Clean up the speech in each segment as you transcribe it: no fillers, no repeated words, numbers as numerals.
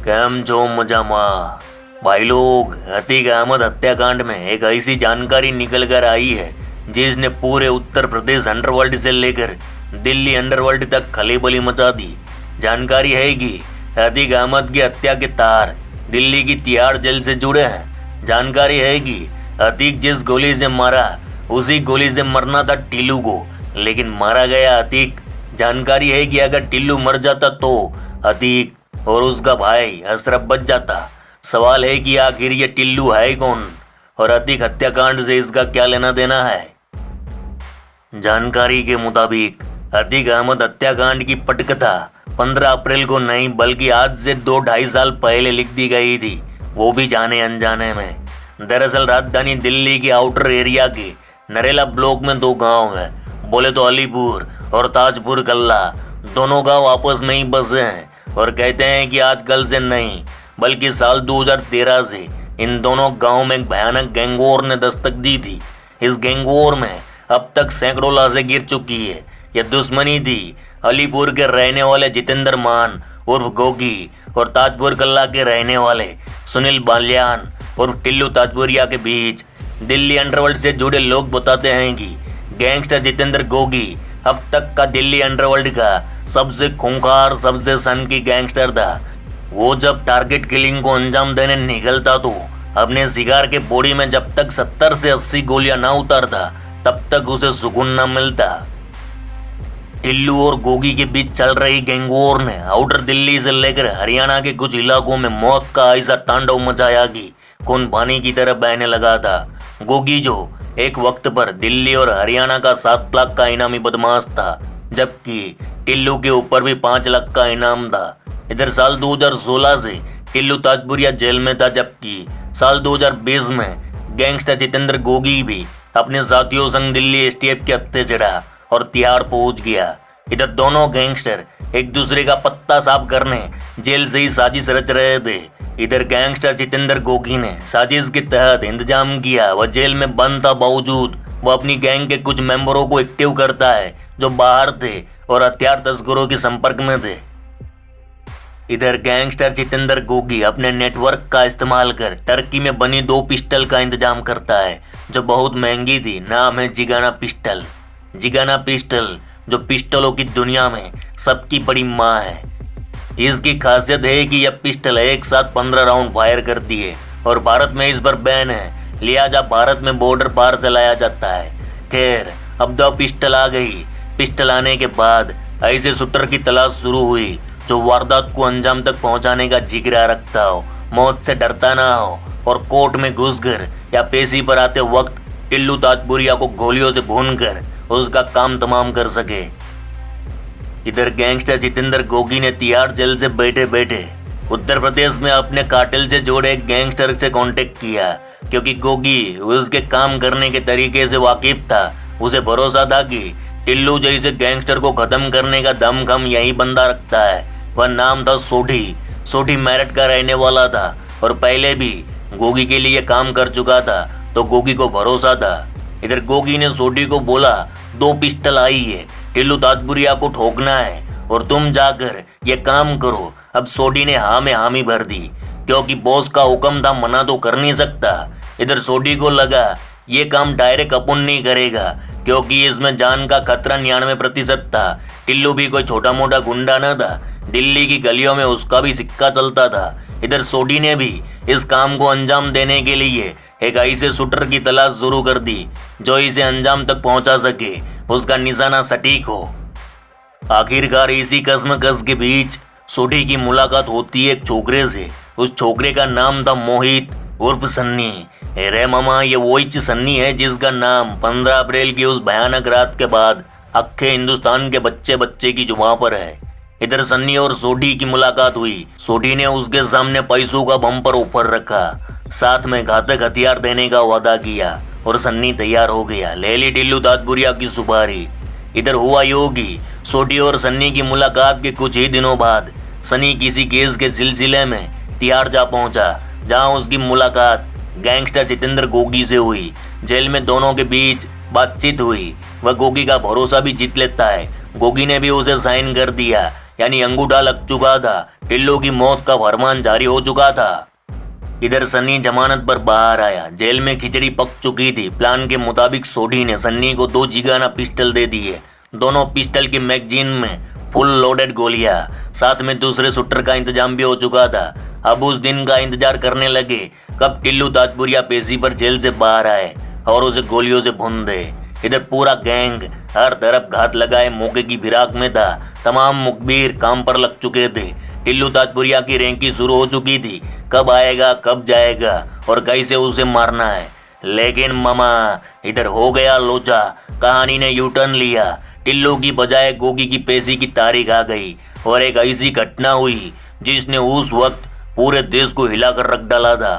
Cam जो मजामा। भाई लोग, अतीक अहमद हत्याकांड में एक ऐसी जानकारी निकल कर आई है जिसने पूरे उत्तर प्रदेश अंडरवर्ल्ड से लेकर दिल्ली अंडरवर्ल्ड तक खलीबली मचा दी। जानकारी है कि अतीक अहमद की हत्या के तार दिल्ली की तिहाड़ जेल से जुड़े हैं। जानकारी है कि अतीक जिस गोली से मारा उसी गोली से मरना था टिल्लू को, लेकिन मारा गया अतीक। जानकारी है कि अगर टिल्लू मर जाता तो अतीक और उसका भाई अशरफ बच जाता। सवाल है कि आखिर ये टिल्लू है कौन और अतीक हत्याकांड से इसका क्या लेना देना है। जानकारी के मुताबिक अतीक अहमद हत्याकांड की पटकथा 15 अप्रैल को नहीं बल्कि आज से 2-2.5 साल पहले लिख दी गई थी, वो भी जाने अनजाने में। दरअसल राजधानी दिल्ली के आउटर एरिया के नरेला ब्लॉक में 2 गांव हैं, बोले तो अलीपुर और ताजपुर कल्ला। दोनों गांव आपस में ही बसे हैं और कहते हैं कि आजकल से नहीं बल्कि साल 2013 से इन दोनों गांव में एक भयानक गैंगवॉर ने दस्तक दी थी। इस गैंगवॉर में अब तक सैकड़ों लाशें गिर चुकी है। यह दुश्मनी थी अलीपुर के रहने वाले जितेंद्र मान उर्फ गोगी और ताजपुर कल्ला के रहने वाले सुनील बाल्यान उर्फ टिल्लू ताजपुरिया के बीच। दिल्ली अंडरवर्ल्ड से जुड़े लोग बताते हैं कि गैंगस्टर जितेंद्र गोगी अब तक का दिल्ली अंडरवर्ल्ड का सबसे खूंखार, सबसे सनकी गैंगस्टर था। वो जब टारगेट किलिंग को अंजाम देने निकलता तो अपने शिकार के बॉडी में जब तक 70 से 80 गोलियां ना उतारता तब तक उसे सुकून न मिलता। टिल्लू और गोगी के बीच चल रही गैंगवॉर ने आउटर दिल्ली से लेकर हरियाणा के कुछ इलाकों में मौत का ऐसा तांडव मचाया कि खून पानी की तरह बहने लगा था। गोगी जो एक वक्त पर दिल्ली और हरियाणा का 7 लाख का इनामी बदमाश था, जबकि टिल्लू के ऊपर भी 5 लाख का इनाम था। इधर साल 2016 से टिल्लू ताजपुरिया जेल में था, जबकि साल 2020 में गैंगस्टर जितेंद्र गोगी भी अपने साथियों संग दिल्ली एसटीएफ के हत्थे चढ़ा और तिहाड़ पहुंच गया। इधर दोनों गैंगस्टर एक दूसरे का पत्ता साफ करने जेल से ही साजिश रच रहे थे। इधर गैंगस्टर जितेंद्र गोगी ने साजिश के तहत इंतजाम किया। वह जेल में बंद था, बावजूद वो अपनी गैंग के कुछ मेंबरों को एक्टिव करता है जो बाहर थे और हथियार तस्करों के संपर्क में थे। इधर गैंगस्टर जितेंद्र गोगी अपने नेटवर्क का इस्तेमाल कर टर्की में बनी 2 पिस्टल का इंतजाम करता है जो बहुत महंगी थी। नाम है जिगाना पिस्टल। जिगाना पिस्टल जो पिस्टलों की दुनिया में सबकी बड़ी माँ है। इसकी खासियत है कि यह पिस्टल एक साथ 15 राउंड फायर करती है और भारत में इस पर बैन है, लिहाजा भारत में बॉर्डर पार से लाया जाता है। खैर, अब 2 पिस्टल आ गई। पिस्टल आने के बाद ऐसे शूटर की तलाश शुरू हुई जो वारदात को अंजाम तक पहुंचाने का जिगरा रखता हो, मौत से डरता ना हो और कोर्ट में घुसकर या पेशी पर आते वक्त टिल्लू ताजपुरिया को गोलियों से भूनकर उसका काम तमाम कर सके। इधर गैंगस्टर जितेंद्र गोगी ने तिहाड़ जेल से बैठे बैठे उत्तर प्रदेश में अपने कार्टेल से जोड़े एक गैंगस्टर से कांटेक्ट किया, क्योंकि गोगी उसके काम करने के तरीके से वाकिफ था। उसे भरोसा था कि टिल्लू जैसे गैंगस्टर को खत्म करने का दमखम यही बंदा रखता है। वह नाम था सोढ़ी। सोढ़ी मेरठ का रहने वाला था और पहले भी गोगी के लिए काम कर चुका था, तो गोगी को भरोसा था। इधर गोगी ने सोढ़ी को बोला, 2 पिस्टल आई है, टिल्लू ताजपुरिया को ठोकना है और तुम जाकर ये काम करो। अब सोढ़ी ने हाँ में हामी भर दी, क्योंकि बॉस का हुक्म था, मना तो कर नहीं सकता। इधर सोढ़ी को लगा ये काम डायरेक्ट अपन नहीं करेगा, क्योंकि इसमें जान का खतरा 99% था। टिल्लू भी कोई छोटा मोटा गुंडा न था, दिल्ली की गलियों में उसका भी सिक्का चलता था। इधर सोढ़ी ने भी इस काम को अंजाम देने के लिए एक ऐसे शूटर की तलाश शुरू कर दी जो इसे अंजाम तक पहुंचा सके, उसका निशाना सटीक हो। आखिरकार इसी कसमकस के बीच सोढ़ी की मुलाकात होती है एक छोकरे से। उस छोकरे का नाम था मोहित उर्फ सन्नी। रे मामा, ये वही सन्नी है जिसका नाम 15 अप्रैल की उस भयानक रात के बाद अक्खे हिंदुस्तान के बच्चे बच्चे की जुबान पर है। इधर सन्नी और सोढ़ी की मुलाकात हुई। सोढ़ी ने उसके सामने पैसों का बम्पर ऑफर रखा, साथ में घातक हथियार देने का वादा किया और सन्नी तैयार हो गया। ले ली टिल्लू ताजपुरिया की सुपारी। इधर हुआ योगी, सोढ़ी और सन्नी की मुलाकात के कुछ ही दिनों बाद सन्नी किसी केस के सिलसिले में तिहाड़ जा पहुंचा, जहां उसकी मुलाकात गैंगस्टर जितेंद्र गोगी से हुई। जेल में दोनों के बीच बातचीत हुई। वह गोगी का भरोसा भी जीत लेता है। गोगी ने भी उसे साइन कर दिया यानी अंगूठा लग चुका था। टिल्लू की मौत का फरमान जारी हो चुका था। इधर सन्नी जमानत पर बाहर आया। जेल में खिचड़ी पक चुकी थी। प्लान के मुताबिक सोढी ने सन्नी को 2 जिगाना पिस्टल दे दिए। दोनों पिस्टल की मैगजीन में फुल लोडेड गोलियां, साथ में दूसरे शूटर का इंतजाम भी हो चुका था। अब उस दिन का इंतजार करने लगे कब टिल्लू ताजपुरिया पेशी पर जेल से बाहर आए और उसे गोलियों से भून दे। इधर पूरा गैंग हर तरफ घात लगाए मौके की फिराक में था। तमाम मुखबिर काम पर लग चुके थे। टिल्लू ताजपुरिया की रैंकी शुरू हो चुकी थी। कब आएगा, कब जाएगा और कैसे उसे मारना है। लेकिन मामा इधर हो गया लोचा। कहानी ने यू टर्न लिया। टिल्लू की बजाय गोगी की पेशी की तारीख आ गई और एक ऐसी घटना हुई जिसने उस वक्त पूरे देश को हिलाकर रख डाला था।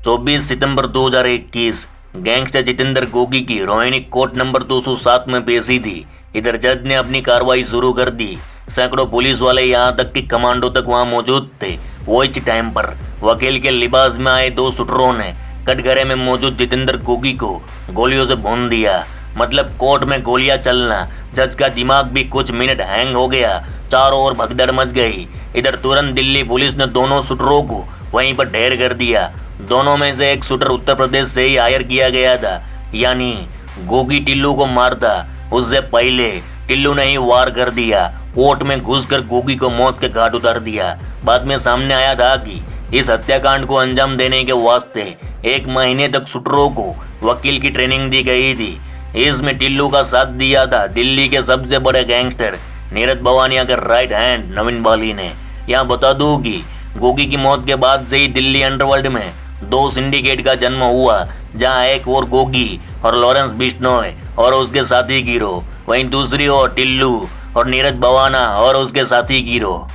24 सितंबर 2021 गैंगस्टर जितेंद्र गोगी की रोहिणी कोर्ट नंबर 207 में पेशी थी। इधर जज ने अपनी कार्रवाई शुरू कर दी। सैकड़ों पुलिस वाले यहाँ तक कि कमांडो तक वहाँ मौजूद थे। वो इस टाइम पर वकील के लिबास में आए 2 शूटरों ने कटघरे में मौजूद जितेंद्र गोगी को गोलियों से भून दिया। मतलब कोर्ट में गोलियां चलना। जज का दिमाग भी कुछ मिनट हैंग हो गया। चारों ओर भगदड़ मच गई। इधर तुरंत दिल्ली पुलिस ने दोनों शूटरों को वहीं पर ढेर कर दिया। दोनों में से एक शूटर उत्तर प्रदेश से ही हायर किया गया था, यानी गोगी टिल्लू को मारता उससे पहले टिल्लू ने ही वार कर दिया। कोर्ट में घुसकर गोगी को मौत के घाट उतार दिया। बाद में सामने आया था कि इस हत्याकांड को अंजाम देने के वास्ते 1 महीने तक शूटरों को वकील की ट्रेनिंग दी गई थी। इसमें टिल्लू का साथ दिया था दिल्ली के सबसे बड़े गैंगस्टर नीरज भवानिया के राइट हैंड नवीन बाली ने। यहाँ बता दूं कि गोगी की मौत के बाद से ही दिल्ली अंडरवर्ल्ड में 2 सिंडिकेट का जन्म हुआ, जहाँ एक और गोगी और लॉरेंस बिश्नोय और उसके साथी गिरोह, वहीं दूसरी ओर टिल्लू और नीरज भवाना और उसके साथी गिरोह।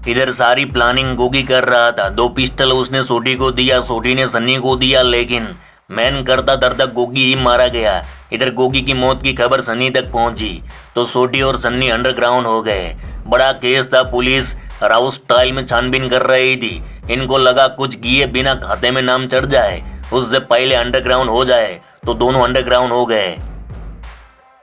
इधर सारी प्लानिंग गोगी कर रहा था। 2 पिस्टल उसने सोढी को दिया, सोढी ने सन्नी को दिया, लेकिन मैन करता धरता गोगी ही मारा गया। इधर गोगी की मौत की खबर सन्नी तक पहुंची तो सोढी और सन्नी अंडरग्राउंड हो गए। बड़ा केस था। पुलिस राउस स्टाइल में छानबीन कर रही थी। इनको लगा कुछ किए बिना खाते में नाम चढ़ जाए, उससे पहले अंडरग्राउंड हो जाए, तो दोनों अंडरग्राउंड हो गए।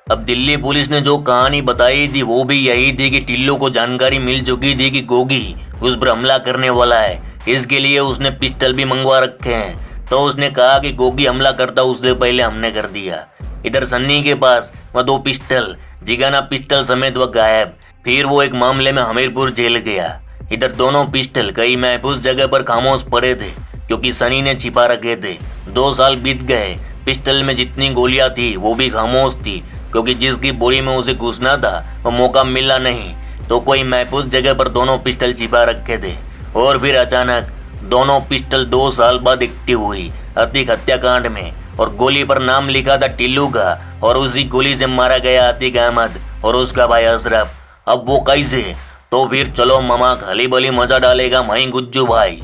अब दिल्ली पुलिस ने जो कहानी बताई थी वो भी यही थी कि टिल्लू को जानकारी मिल चुकी थी कि गोगी उस पर हमला करने वाला है। इसके लिए उसने पिस्टल भी मंगवा रखे हैं। तो उसने कहा कि गोगी हमला करता उससे पहले हमने कर दिया। इधर सन्नी के पास वह 2 पिस्टल, जिगाना पिस्टल समेत वह गायब। फिर वो एक मामले में हमीरपुर जेल गया। इधर दोनों पिस्टल कई महफूज जगह पर खामोश पड़े थे क्योंकि सनी ने छिपा रखे थे। 2 साल बीत गए। पिस्टल में जितनी गोलियां थी वो भी खामोश थी क्योंकि जिसकी बोरी में उसे घुसना था वो मौका मिला नहीं, तो कोई महफूज जगह पर दोनों पिस्टल छिपा रखे थे। और फिर अचानक दोनों पिस्टल 2 साल बाद एक्टिव हुई अतीक हत्याकांड में, और गोली पर नाम लिखा था टिल्लू का, और उसी गोली से मारा गया अतीक अहमद और उसका भाई अशरफ। अब वो कैसे? तो फिर चलो मामा खाली बली मजा डालेगा मई गुज्जू भाई।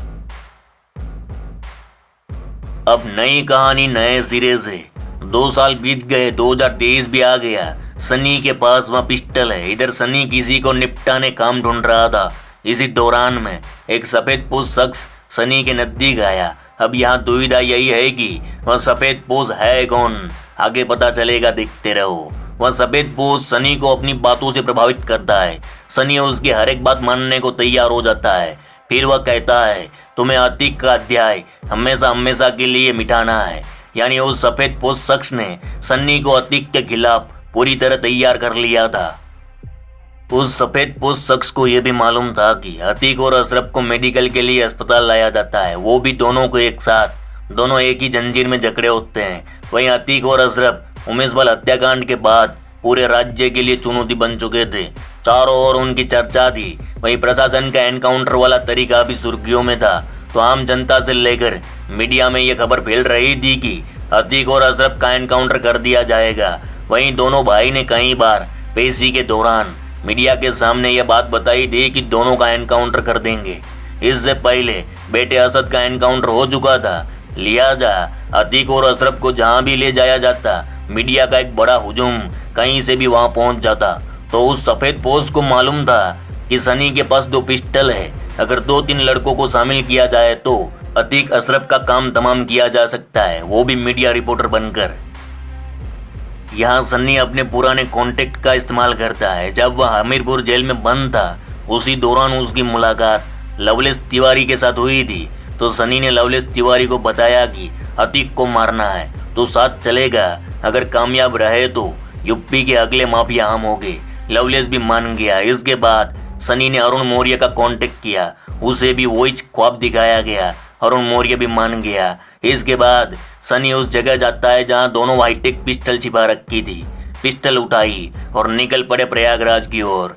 अब नई कहानी नए सिरे से। 2 साल बीत गए, 2023 भी आ गया। सनी के पास वह पिस्टल है। इधर सनी किसी को निपटाने काम ढूंढ रहा था। इसी दौरान में एक सफेदपोश शख्स सनी के नजदीक आया। अब यहाँ दुविधा यही है कि वह सफेदपोश है कौन, आगे पता चलेगा, देखते रहो। वह सफेदपोश सनी को अपनी बातों से प्रभावित करता है। सनी उसकी हर एक बात मानने को तैयार हो जाता है। फिर वह कहता है तुम्हें अतीक का अध्याय हमेशा हमेशा के लिए मिटाना है। यानी उस सफेदपोश शख्स ने सन्नी को अतीक के खिलाफ पूरी तरह तैयार कर लिया था। उस सफेदपोश शख्स को यह भी मालूम था कि अतीक और अशरफ को मेडिकल के लिए अस्पताल लाया जाता है, वो भी दोनों को एक साथ। दोनों एक ही जंजीर में जकड़े होते हैं। वहीं अतीक और अशरफ उमेशवाल हत्याकांड के बाद पूरे राज्य के लिए चुनौती बन चुके थे। चारों ओर उनकी चर्चा थी। वहीं प्रशासन का एनकाउंटर वाला तरीका भी सुर्खियों में था। तो आम जनता से लेकर मीडिया में यह खबर फैल रही थी कि अतीक और अशरफ का एनकाउंटर कर दिया जाएगा। वहीं दोनों भाई ने कई बार पेशी के दौरान मीडिया के सामने यह बात बताई थी कि दोनों का एनकाउंटर कर देंगे। इससे पहले बेटे असद का एनकाउंटर हो चुका था। लिहाजा अतीक और अशरफ को जहां भी ले जाया जाता, मीडिया का एक बड़ा हुजूम कहीं से भी वहां पहुंच जाता। तो उस सफेदपोश को मालूम था कि सनी के पास 2 पिस्टल है। अगर 2-3 लड़कों को शामिल किया जाए तो अतीक अशरफ का काम तमाम किया जा सकता है, वो भी मीडिया रिपोर्टर बनकर। यहाँ सन्नी अपने पुराने कॉन्टेक्ट का इस्तेमाल करता है। जब वह हमीरपुर जेल में बंद था, उसी दौरान उसकी मुलाकात लवलेश तिवारी के साथ हुई थी। तो सनी ने लवलेश तिवारी को बताया कि अतीक को मारना है तो साथ चलेगा, अगर कामयाब रहे तो यूपी के अगले माफिया हम होंगे। लवलेश भी मान गया। इसके बाद सनी ने अरुण मौर्य का कांटेक्ट किया, उसे भी वही ख्वाब दिखाया गया। अरुण मौर्य भी मान गया। इसके बाद सनी उस जगह जाता है जहां दोनों हाईटेक पिस्टल छिपा रखी थी। पिस्टल उठाई और निकल पड़े प्रयागराज की ओर।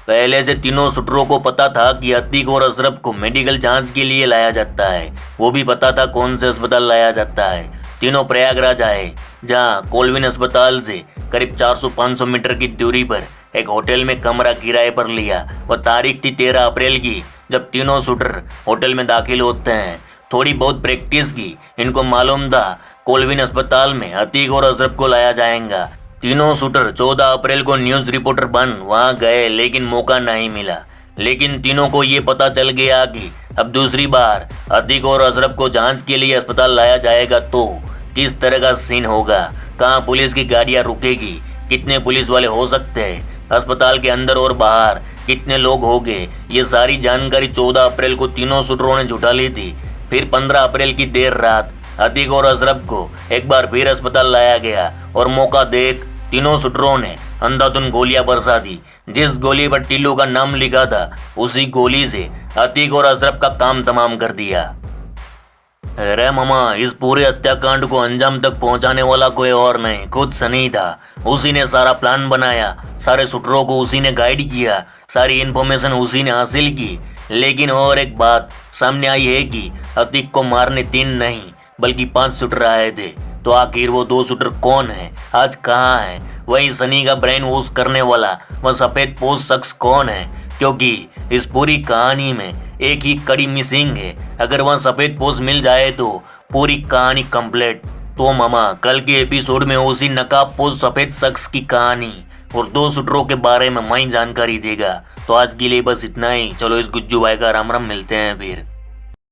पहले से तीनों शूटरों को पता था कि अतीक और अशरफ को मेडिकल जांच के लिए लाया जाता है। वो भी पता था कौन से अस्पताल लाया जाता है। तीनों प्रयागराज आए, जहां कोलविन अस्पताल से करीब 400-500 मीटर की दूरी पर एक होटल में कमरा किराए पर लिया। वह तारीख थी 13 अप्रैल की, जब तीनों शूटर होटल में दाखिल होते हैं। थोड़ी बहुत प्रैक्टिस की। इनको मालूम था कोलविन अस्पताल में अतीक और अशरफ को लाया जाएगा। तीनों शूटर 14 अप्रैल को न्यूज रिपोर्टर बन वहां गए, लेकिन मौका नहीं मिला। लेकिन तीनों को ये पता चल गया कि अब दूसरी बार अतीक और अशरफ को जांच के लिए अस्पताल लाया जाएगा तो किस तरह का सीन होगा, कहाँ पुलिस की गाड़ियां रुकेगी, कितने पुलिस वाले हो सकते हैं, अस्पताल के अंदर और बाहर कितने लोग होंगे। ये सारी जानकारी 14 अप्रैल को तीनों शूटरों ने जुटा ली थी। फिर 15 अप्रैल की देर रात अतीक और अशरफ को एक बार फिर अस्पताल लाया गया और मौका देख तीनों शूटरों ने अंधाधुंध गोलियां बरसा दी। जिस गोली पर टिल्लू का नाम लिखा था, उसी गोली से अतीक और अशरफ का काम तमाम कर दिया। अरे मामा, इस पूरे हत्याकांड को अंजाम तक पहुंचाने वाला कोई और नहीं, खुद सनी था। उसी ने सारा प्लान बनाया, सारे शूटरों को उसी ने गाइड किया, सारी इन्फॉर्मेशन उसी ने हासिल की। लेकिन और एक बात सामने आई है कि अतीक को मारने 3 नहीं बल्कि 5 शूटर आए थे। तो आखिर वो 2 शूटर कौन है, आज कहाँ है? वही सनी का ब्रेन वॉश करने वाला वह सफेद पोश शख्स कौन है? क्योंकि इस पूरी कहानी में एक ही कड़ी मिसिंग है। अगर वह सफेद पोश मिल जाए तो पूरी कहानी कंप्लीट। तो मामा, कल के एपिसोड में उसी नकाब पोश सफेद शख्स की कहानी और 2 शूटरों के बारे में मैं जानकारी देगा। तो आज के लिए बस इतना ही। चलो इस गुज्जू भाई का राम राम, मिलते हैं फिर।